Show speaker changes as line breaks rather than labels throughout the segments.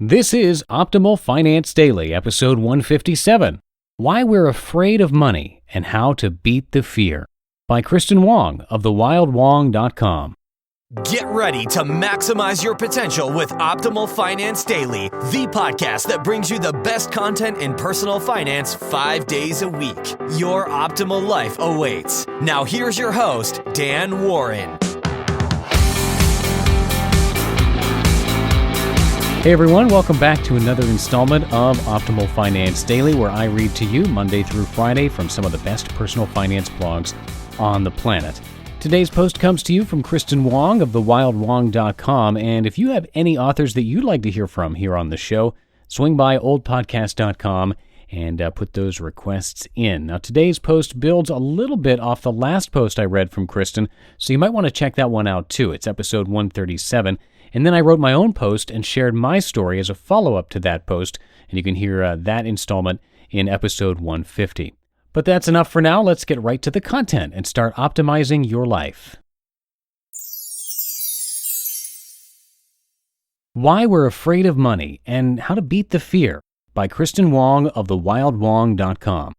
This is Optimal Finance Daily, episode 157, Why We're Afraid of Money and How to Beat the Fear, by Kristin Wong of wildwong.com.
Get ready to maximize your potential with Optimal Finance Daily, the podcast that brings you the best content in personal finance 5 days a week. Your optimal life awaits. Now here's your host, Dan Warren.
Hey everyone, welcome back to another installment of Optimal Finance Daily, where I read to you Monday through Friday from some of the best personal finance blogs on the planet. Today's post comes to you from Kristin Wong of wildwong.com, and if you have any authors that you'd like to hear from here on the show, swing by oldpodcast.com and put those requests in. Now, today's post builds a little bit off the last post I read from Kristin, so you might want to check that one out too. It's episode 137. And then I wrote my own post and shared my story as a follow-up to that post, and you can hear that installment in episode 150. But that's enough for now. Let's get right to the content and start optimizing your life. Why We're Afraid of Money and How to Beat the Fear, by Kristin Wong of wildwong.com.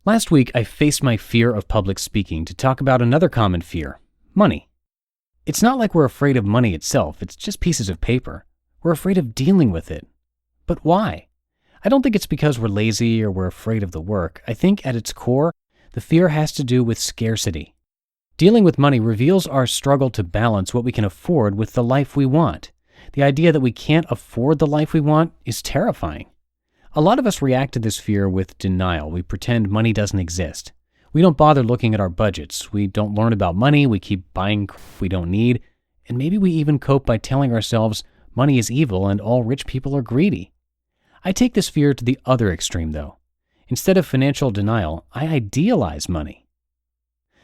Last week, I faced my fear of public speaking to talk about another common fear, money. It's not like we're afraid of money itself, it's just pieces of paper. We're afraid of dealing with it. But why? I don't think it's because we're lazy or we're afraid of the work. I think at its core, the fear has to do with scarcity. Dealing with money reveals our struggle to balance what we can afford with the life we want. The idea that we can't afford the life we want is terrifying. A lot of us react to this fear with denial. We pretend money doesn't exist. We don't bother looking at our budgets. We don't learn about money. We keep buying crap we don't need. And maybe we even cope by telling ourselves money is evil and all rich people are greedy. I take this fear to the other extreme, though. Instead of financial denial, I idealize money.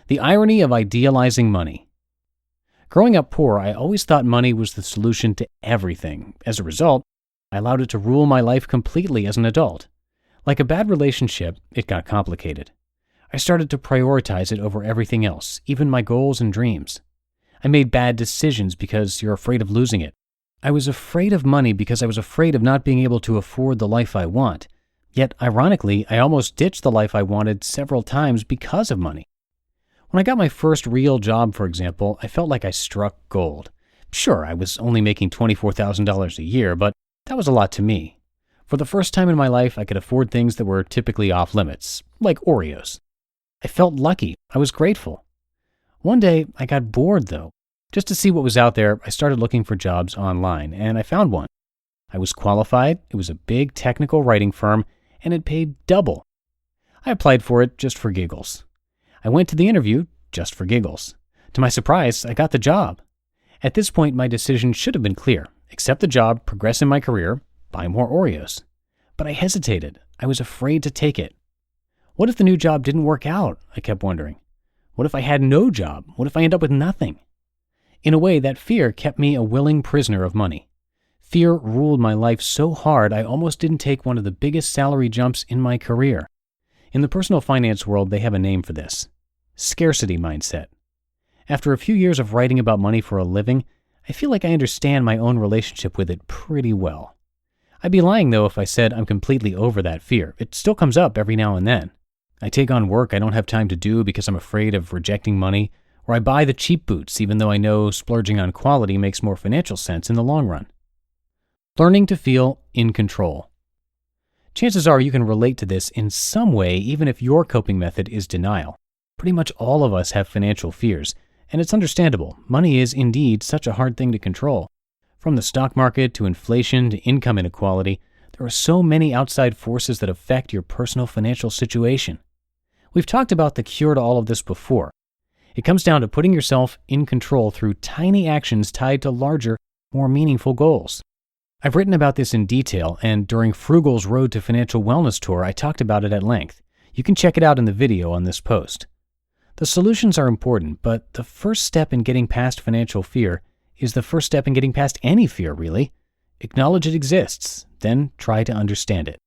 The irony of idealizing money. Growing up poor, I always thought money was the solution to everything. As a result, I allowed it to rule my life completely as an adult. Like a bad relationship, it got complicated. I started to prioritize it over everything else, even my goals and dreams. I made bad decisions because you're afraid of losing it. I was afraid of money because I was afraid of not being able to afford the life I want. Yet, ironically, I almost ditched the life I wanted several times because of money. When I got my first real job, for example, I felt like I struck gold. Sure, I was only making $24,000 a year, but that was a lot to me. For the first time in my life, I could afford things that were typically off limits, like Oreos. I felt lucky. I was grateful. One day, I got bored, though. Just to see what was out there, I started looking for jobs online, and I found one. I was qualified, it was a big technical writing firm, and it paid double. I applied for it just for giggles. I went to the interview just for giggles. To my surprise, I got the job. At this point, my decision should have been clear. Accept the job, progress in my career, buy more Oreos. But I hesitated. I was afraid to take it. What if the new job didn't work out? I kept wondering. What if I had no job? What if I end up with nothing? In a way, that fear kept me a willing prisoner of money. Fear ruled my life so hard I almost didn't take one of the biggest salary jumps in my career. In the personal finance world, they have a name for this. Scarcity mindset. After a few years of writing about money for a living, I feel like I understand my own relationship with it pretty well. I'd be lying, though, if I said I'm completely over that fear. It still comes up every now and then. I take on work I don't have time to do because I'm afraid of rejecting money, or I buy the cheap boots even though I know splurging on quality makes more financial sense in the long run. Learning to feel in control. Chances are you can relate to this in some way even if your coping method is denial. Pretty much all of us have financial fears, and it's understandable. Money is indeed such a hard thing to control. From the stock market to inflation to income inequality, there are so many outside forces that affect your personal financial situation. We've talked about the cure to all of this before. It comes down to putting yourself in control through tiny actions tied to larger, more meaningful goals. I've written about this in detail, and during Frugal's Road to Financial Wellness Tour, I talked about it at length. You can check it out in the video on this post. The solutions are important, but the first step in getting past financial fear is the first step in getting past any fear, really. Acknowledge it exists, then try to understand it.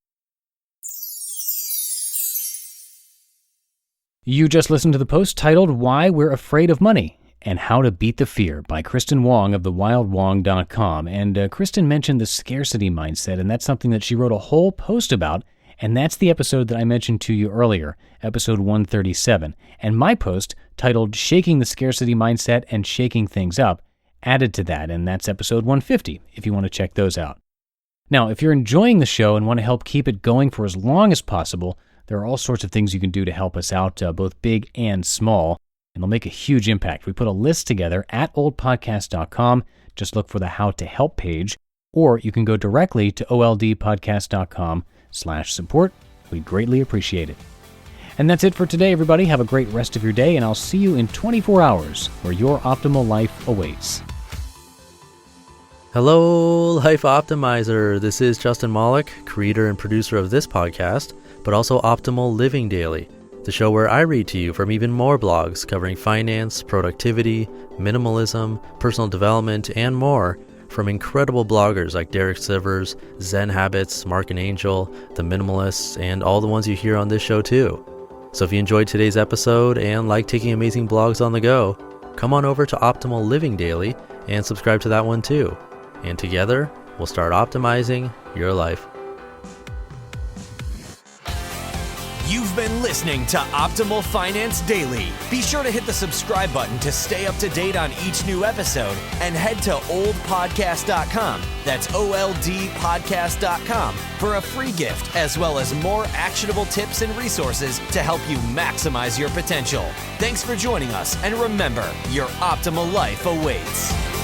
You just listened to the post titled Why We're Afraid of Money and How to Beat the Fear by Kristin Wong of the wildwong.com. And Kristin mentioned the scarcity mindset, and that's something that she wrote a whole post about, and that's the episode that I mentioned to you earlier, episode 137. And my post, titled Shaking the Scarcity Mindset and Shaking Things Up, added to that, and that's episode 150, if you want to check those out. Now, if you're enjoying the show and want to help keep it going for as long as possible, there are all sorts of things you can do to help us out, both big and small, and they'll make a huge impact. We put a list together at oldpodcast.com. Just look for the How to Help page, or you can go directly to oldpodcast.com/support. We'd greatly appreciate it. And that's it for today, everybody. Have a great rest of your day, and I'll see you in 24 hours where your optimal life awaits.
Hello, Life Optimizer. This is Justin Malik, creator and producer of this podcast, but also Optimal Living Daily, the show where I read to you from even more blogs covering finance, productivity, minimalism, personal development, and more from incredible bloggers like Derek Sivers, Zen Habits, Mark and Angel, The Minimalists, and all the ones you hear on this show too. So if you enjoyed today's episode and like taking amazing blogs on the go, come on over to Optimal Living Daily and subscribe to that one too. And together, we'll start optimizing your life.
You've been listening to Optimal Finance Daily. Be sure to hit the subscribe button to stay up to date on each new episode and head to oldpodcast.com. That's OLDpodcast.com for a free gift as well as more actionable tips and resources to help you maximize your potential. Thanks for joining us, and remember, your optimal life awaits.